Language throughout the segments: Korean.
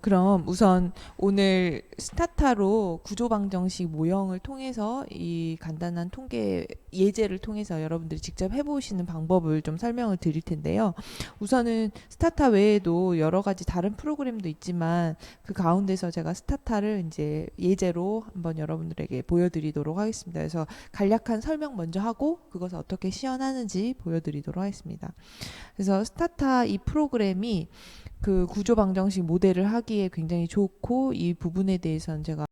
그럼 우선 오늘 스타타로 구조방정식 모형을 통해서 이 간단한 통계 예제를 통해서 여러분들이 직접 해보시는 방법을 좀 설명을 드릴 텐데요. 우선은 스타타 외에도 여러 가지 다른 프로그램도 있지만 그 가운데서 제가 스타타를 이제 예제로 한번 여러분들에게 보여드리도록 하겠습니다. 그래서 간략한 설명 먼저 하고 그것을 어떻게 시연하는지 보여드리도록 하겠습니다. 그래서 스타타 이 프로그램이 그 구조 방정식 모델을 하기에 굉장히 좋고, 이 부분에 대해서는 제가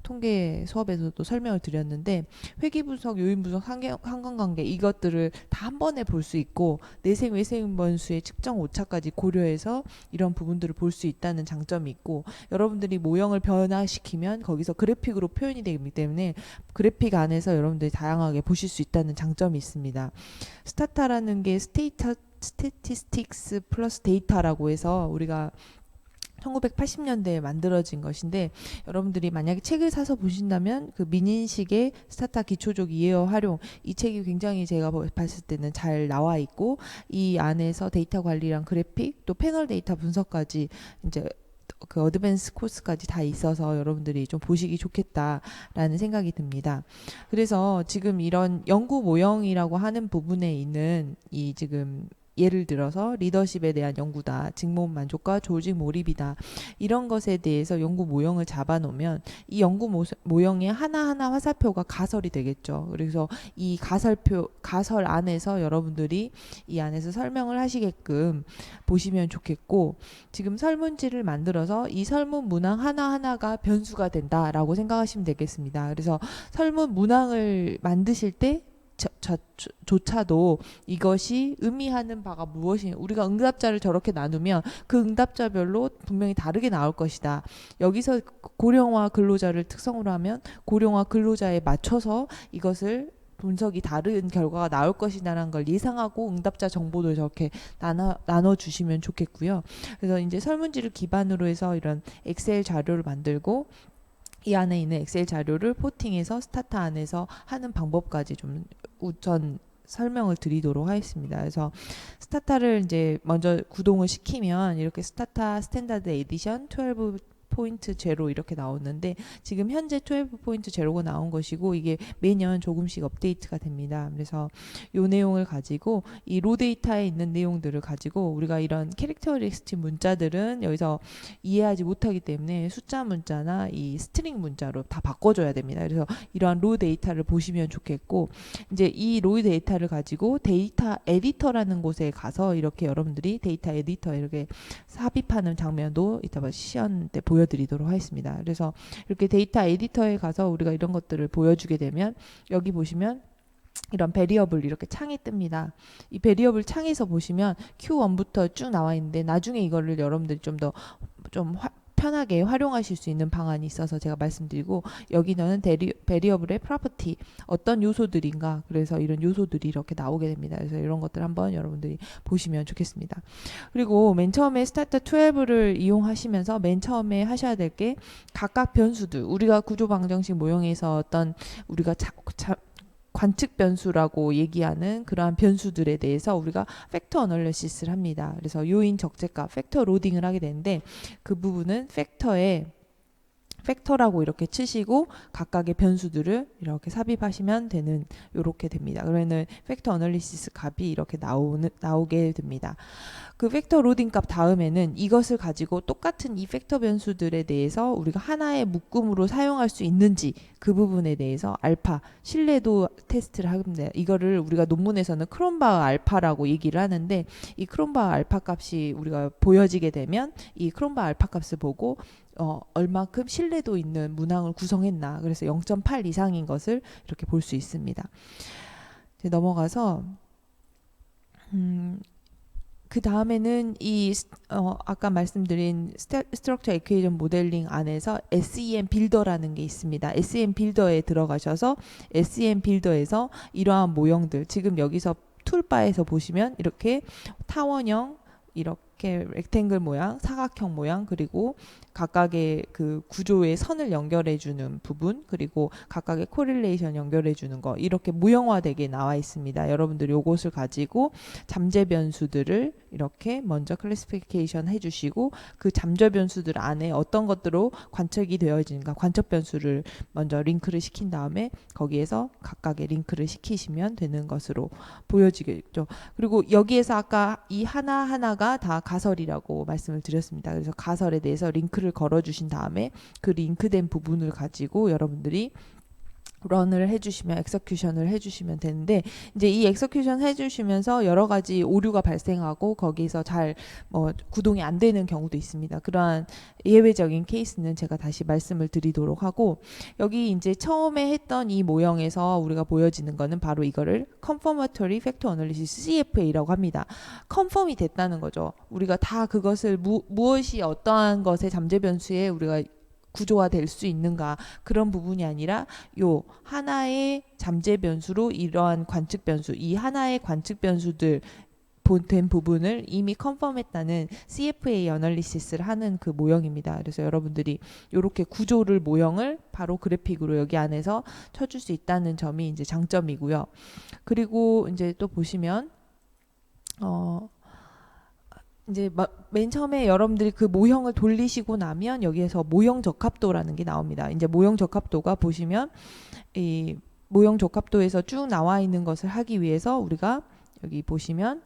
통계 수업에서도 설명을 드렸는데, 회귀 분석, 요인 분석, 상관관계 이것들을 다 한 번에 볼 수 있고, 내생 외생 번수의 측정 오차까지 고려해서 이런 부분들을 볼 수 있다는 장점이 있고, 여러분들이 모형을 변화시키면 거기서 그래픽으로 표현이 되기 때문에 그래픽 안에서 여러분들이 다양하게 보실 수 있다는 장점이 있습니다. 스타타라는 게 스태티스틱스 플러스 데이터라고 해서 우리가 1980년대에 만들어진 것인데, 여러분들이 만약에 책을 사서 보신다면 그 민인식의 스타타 기초적 이해와 활용, 이 책이 굉장히 제가 봤을 때는 잘 나와 있고, 이 안에서 데이터 관리랑 그래픽 또 패널 데이터 분석까지 이제 그 어드밴스 코스까지 다 있어서 여러분들이 좀 보시기 좋겠다라는 생각이 듭니다. 그래서 지금 이런 연구 모형이라고 하는 부분에 있는 이 지금 예를 들어서 리더십에 대한 연구다, 직무 만족과 조직 몰입이다, 이런 것에 대해서 연구 모형을 잡아놓으면 이 연구 모형의 하나하나 화살표가 가설이 되겠죠. 그래서 이 가설 안에서 여러분들이 이 안에서 설명을 하시게끔 보시면 좋겠고, 지금 설문지를 만들어서 이 설문 문항 하나하나가 변수가 된다라고 생각하시면 되겠습니다. 그래서 설문 문항을 만드실 때 조차도 이것이 의미하는 바가 무엇이냐, 우리가 응답자를 저렇게 나누면 그 응답자별로 분명히 다르게 나올 것이다, 여기서 고령화 근로자를 특성으로 하면 고령화 근로자에 맞춰서 이것을 분석이 다른 결과가 나올 것이라는 걸 예상하고 응답자 정보도 저렇게 나눠주시면 좋겠고요. 그래서 이제 설문지를 기반으로 해서 이런 엑셀 자료를 만들고, 이 안에 있는 엑셀 자료를 포팅해서 스타타 안에서 하는 방법까지 좀 우선 설명을 드리도록 하겠습니다. 그래서 스타타를 이제 먼저 구동을 시키면 이렇게 스타타 스탠다드 에디션 12.0 이렇게 나오는데, 지금 현재 12.0가 나온 것이고 이게 매년 조금씩 업데이트가 됩니다. 그래서 이 내용을 가지고 이 로 데이터에 있는 내용들을 가지고 우리가 이런 캐릭터리스틱 문자들은 여기서 이해하지 못하기 때문에 숫자 문자나 이 스트링 문자로 다 바꿔줘야 됩니다. 그래서 이러한 로 데이터를 보시면 좋겠고, 이제 이 로 데이터를 가지고 데이터 에디터라는 곳에 가서 이렇게 여러분들이 데이터 에디터 이렇게 삽입하는 장면도 이따 시연 때 보여드리도록 하겠습니다. 그래서 이렇게 데이터 에디터에 가서 우리가 이런 것들을 보여주게 되면 여기 보시면 이런 베리어블 이렇게 창이 뜹니다. 이 베리어블 창에서 보시면 Q1부터 쭉 나와 있는데, 나중에 이거를 여러분들이 좀 더 편하게 활용하실 수 있는 방안이 있어서 제가 말씀드리고, 여기는 베리어블의 프로퍼티 어떤 요소들인가, 그래서 이런 요소들이 이렇게 나오게 됩니다. 그래서 이런 것들 한번 여러분들이 보시면 좋겠습니다. 그리고 맨 처음에 스타터 12를 이용하시면서 맨 처음에 하셔야 될 게 각각 변수들, 우리가 구조 방정식 모형에서 어떤 우리가 관측 변수라고 얘기하는 그러한 변수들에 대해서 우리가 팩터 어널리시스를 합니다. 그래서 요인 적재값 팩터 로딩을 하게 되는데, 그 부분은 팩터라고 이렇게 치시고 각각의 변수들을 이렇게 삽입하시면 되는, 요렇게 됩니다. 그러면 팩터 어널리시스 값이 이렇게 나오게 됩니다. 그 팩터 로딩 값 다음에는 이것을 가지고 똑같은 이 팩터 변수들에 대해서 우리가 하나의 묶음으로 사용할 수 있는지, 그 부분에 대해서 알파 신뢰도 테스트를 합니다. 이거를 우리가 논문에서는 크롬바흐 알파라고 얘기를 하는데, 이 크롬바흐 알파 값이 우리가 보여지게 되면 이 크롬바흐 알파 값을 보고 얼마큼 신뢰도 있는 문항을 구성했나, 그래서 0.8 이상인 것을 이렇게 볼 수 있습니다. 이제 넘어가서 그 다음에는 이 아까 말씀드린 스트럭처 이퀘이션 모델링 안에서 SEM 빌더라는 게 있습니다. SEM 빌더에 들어가셔서 SEM 빌더에서 이러한 모형들, 지금 여기서 툴바에서 보시면 이렇게 타원형, 이렇게 렉탱글 모양, 사각형 모양, 그리고 각각의 그 구조의 선을 연결해 주는 부분, 그리고 각각의 코릴레이션 연결해 주는 거, 이렇게 무형화되게 나와 있습니다. 여러분들이 이것을 가지고 잠재 변수들을 이렇게 먼저 클래시피케이션 해주시고 그 잠재 변수들 안에 어떤 것들로 관측이 되어지는가 관측 변수를 먼저 링크를 시킨 다음에 거기에서 각각의 링크를 시키시면 되는 것으로 보여지겠죠. 그리고 여기에서 아까 이 하나하나가 다 가설이라고 말씀을 드렸습니다. 그래서 가설에 대해서 링크를 걸어주신 다음에 그 링크된 부분을 가지고 여러분들이 런을 해주시면 엑서큐션을 해주시면 되는데 이제 이 엑서큐션 해주시면서 여러 가지 오류가 발생하고 거기서 잘 구동이 안 되는 경우도 있습니다. 그러한 예외적인 케이스는 제가 다시 말씀을 드리도록 하고 여기 이제 처음에 했던 이 모형에서 우리가 보여지는 거는 바로 이거를 Confirmatory Factor Analysis CFA라고 합니다. 컨펌이 됐다는 거죠. 우리가 다 그것을 무엇이 어떠한 것의 잠재 변수에 우리가 구조화될 수 있는가 그런 부분이 아니라 요 하나의 잠재 변수로 이러한 관측 변수 이 하나의 관측 변수들 된 부분을 이미 컨펌했다는 CFA 어널리시스를 하는 그 모형입니다. 그래서 여러분들이 이렇게 구조를 모형을 바로 그래픽으로 여기 안에서 쳐줄 수 있다는 점이 이제 장점이고요. 그리고 이제 또 보시면 이제 맨 처음에 여러분들이 그 모형을 돌리시고 나면 여기에서 모형 적합도라는 게 나옵니다. 이제 모형 적합도가 보시면 이 모형 적합도에서 쭉 나와 있는 것을 하기 위해서 우리가 여기 보시면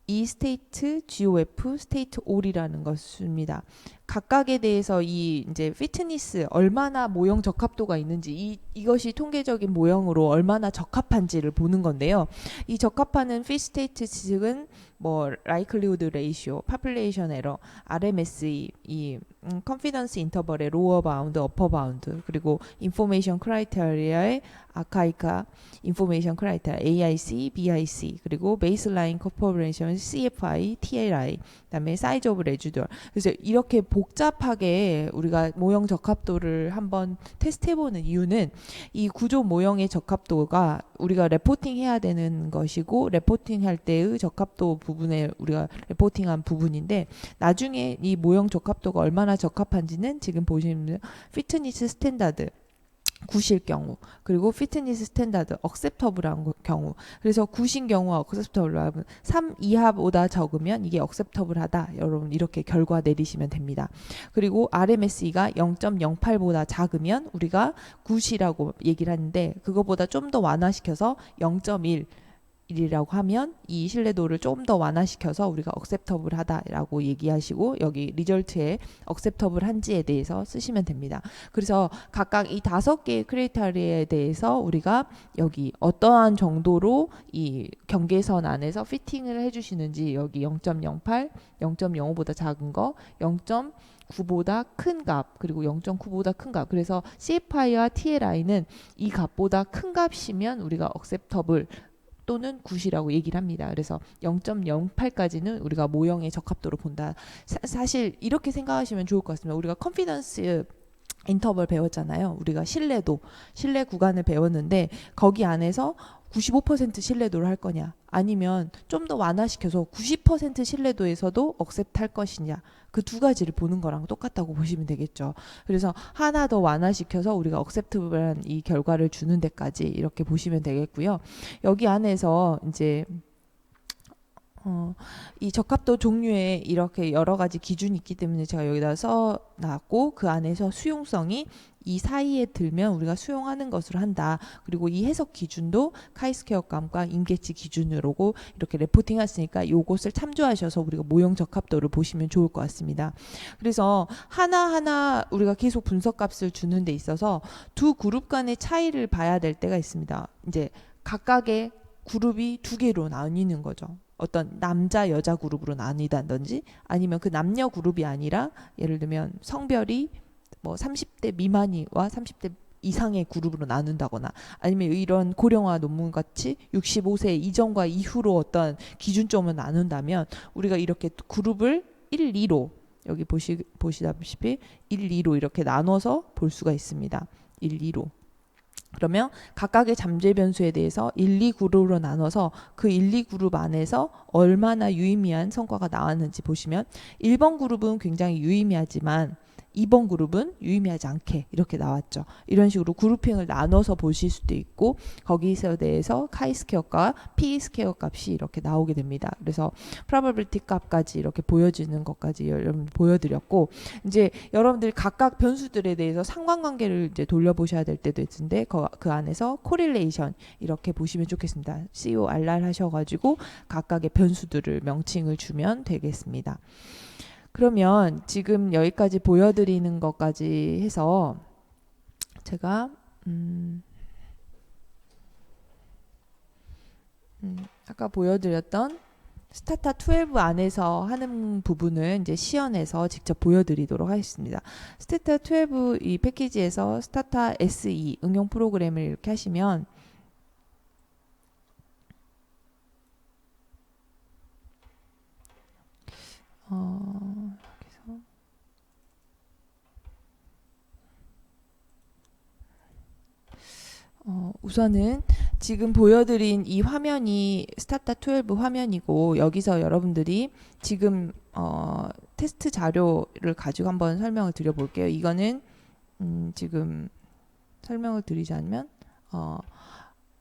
이 스테이트 GOF 스테이트 all이라는 것입니다. 각각에 대해서 이 이제 피트니스 얼마나 모형 적합도가 있는지 이것이 통계적인 모형으로 얼마나 적합한지를 보는 건데요. 이 적합하는 fit state 측은 뭐 likelihood ratio, population error, RMSE, 이 confidence interval의 lower bound, upper bound, 그리고 information criteria의 아카이카 information criteria AIC, BIC, 그리고 baseline corporation CFI, TLI, 그다음에 size of residual. 그래서 이렇게 복잡하게 우리가 모형 적합도를 한번 테스트해보는 이유는 이 구조 모형의 적합도가 우리가 레포팅 해야 되는 것이고 레포팅 할 때의 적합도 부분에 우리가 레포팅한 부분인데 나중에 이 모형 적합도가 얼마나 적합한지는 지금 보시면 피트니스 스탠다드 굿일 경우 그리고 피트니스 스탠다드 억셉터블한 경우 그래서 굿인 경우와 억셉터블하면 3 이하보다 적으면 이게 억셉터블하다 여러분 이렇게 결과 내리시면 됩니다. 그리고 RMSE가 0.08보다 작으면 우리가 굿이라고 얘기를 하는데 그거보다 좀 더 완화시켜서 0.1 이라고 하면 이 신뢰도를 좀 더 완화시켜서 우리가 억셉터블하다라고 얘기하시고 여기 리절트에 억셉터블한지에 대해서 쓰시면 됩니다. 그래서 각각 이 5개의 크리테리아에 대해서 우리가 여기 어떠한 정도로 이 경계선 안에서 피팅을 해주시는지 여기 0.08, 0.05보다 작은 거, 0.9보다 큰 값, 그리고 0.9보다 큰 값. 그래서 CFI와 TLI는 이 값보다 큰 값이면 우리가 억셉터블 또는 굿이라고 얘기를 합니다. 그래서 0.08까지는 우리가 모형의 적합도로 본다. 사실 이렇게 생각하시면 좋을 것 같습니다. 우리가 컨피던스 인터벌 배웠잖아요. 우리가 신뢰 구간을 배웠는데 거기 안에서 95% 신뢰도를 할 거냐 아니면 좀 더 완화시켜서 90% 신뢰도에서도 억셉트 할 것이냐 그 두 가지를 보는 거랑 똑같다고 보시면 되겠죠. 그래서 하나 더 완화시켜서 우리가 억셉트블한 이 결과를 주는 데까지 이렇게 보시면 되겠고요. 여기 안에서 이제 이 적합도 종류에 이렇게 여러 가지 기준이 있기 때문에 제가 여기다 써놨고 그 안에서 수용성이 이 사이에 들면 우리가 수용하는 것으로 한다. 그리고 이 해석 기준도 카이스퀘어감과 임계치 기준으로고 이렇게 레포팅 했으니까 요것을 참조하셔서 우리가 모형 적합도를 보시면 좋을 것 같습니다. 그래서 하나하나 우리가 계속 분석값을 주는 데 있어서 두 그룹 간의 차이를 봐야 될 때가 있습니다. 이제 각각의 그룹이 두 개로 나뉘는 거죠. 어떤 남자 여자 그룹으로 나뉘다든지 아니면 그 남녀 그룹이 아니라 예를 들면 성별이 뭐 30대 미만이와 30대 이상의 그룹으로 나눈다거나 아니면 이런 고령화 논문 같이 65세 이전과 이후로 어떤 기준점을 나눈다면 우리가 이렇게 그룹을 1, 2로 여기 보시다시피 1, 2로 이렇게 나눠서 볼 수가 있습니다. 1, 2로. 그러면 각각의 잠재 변수에 대해서 1, 2그룹으로 나눠서 그 1, 2그룹 안에서 얼마나 유의미한 성과가 나왔는지 보시면 1번 그룹은 굉장히 유의미하지만 2번 그룹은 유의미하지 않게 이렇게 나왔죠. 이런 식으로 그룹핑을 나눠서 보실 수도 있고 거기서 대해서 chi-스퀘어과 p-스퀘어 값이 이렇게 나오게 됩니다. 그래서 probability 값까지 이렇게 보여지는 것까지 여러분 보여드렸고 이제 여러분들이 각각 변수들에 대해서 상관관계를 이제 돌려보셔야 될 때도 있는데 그 안에서 correlation 이렇게 보시면 좋겠습니다. CORR 하셔가지고 각각의 변수들을 명칭을 주면 되겠습니다. 그러면 지금 여기까지 보여드리는 것까지 해서 제가 아까 보여드렸던 스타타 12 안에서 하는 부분을 이제 시연해서 직접 보여드리도록 하겠습니다. 스타타 12 이 패키지에서 스타타 SE 응용 프로그램을 이렇게 하시면 여기서 우선은 지금 보여드린 이 화면이 스타타 12 화면이고 여기서 여러분들이 지금 테스트 자료를 가지고 한번 설명을 드려볼게요. 이거는 지금 설명을 드리자면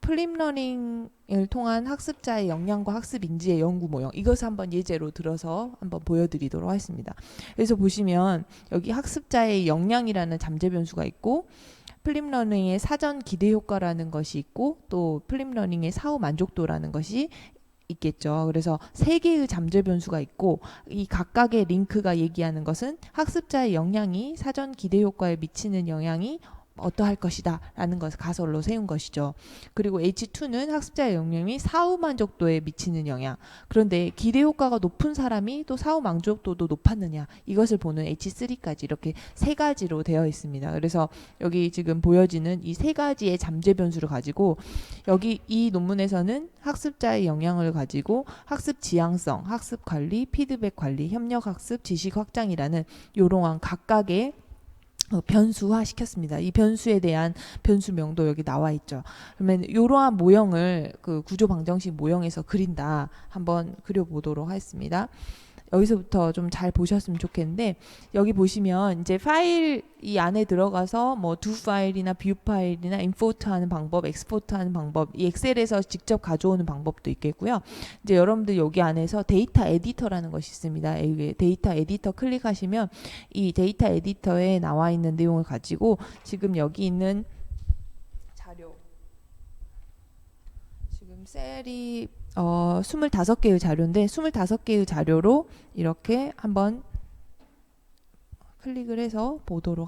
플립러닝을 통한 학습자의 역량과 학습 인지의 연구 모형 이것을 한번 예제로 들어서 한번 보여드리도록 하겠습니다. 그래서 보시면 여기 학습자의 역량이라는 잠재 변수가 있고 플립러닝의 사전 기대 효과라는 것이 있고 또 플립러닝의 사후 만족도라는 것이 있겠죠. 그래서 세 개의 잠재 변수가 있고 이 각각의 링크가 얘기하는 것은 학습자의 역량이 사전 기대 효과에 미치는 영향이 어떠할 것이다 라는 것을 가설로 세운 것이죠. 그리고 H2는 학습자의 역량이 사후 만족도에 미치는 영향. 그런데 기대 효과가 높은 사람이 또 사후 만족도도 높았느냐 이것을 보는 H3까지 이렇게 세 가지로 되어 있습니다. 그래서 여기 지금 보여지는 이 세 가지의 잠재 변수를 가지고 여기 이 논문에서는 학습자의 역량을 가지고 학습 지향성, 학습 관리, 피드백 관리, 협력 학습, 지식 확장이라는 이러한 각각의 변수화 시켰습니다. 이 변수에 대한 변수명도 여기 나와 있죠. 그러면 이러한 모형을 그 구조 방정식 모형에서 그린다. 한번 그려보도록 하겠습니다. 여기서부터 좀 잘 보셨으면 좋겠는데 여기 보시면 이제 파일 이 안에 들어가서 뭐 do 파일이나 view 파일이나 import 하는 방법, export 하는 방법, 이 엑셀에서 직접 가져오는 방법도 있겠고요. 이제 여러분들 여기 안에서 데이터 에디터라는 것이 있습니다. 여기 데이터 에디터 클릭하시면 이 데이터 에디터에 나와 있는 내용을 가지고 지금 여기 있는 자료 지금 셀이 25개의 자료인데 25개의 자료로 이렇게 한번 클릭을 해서 보도록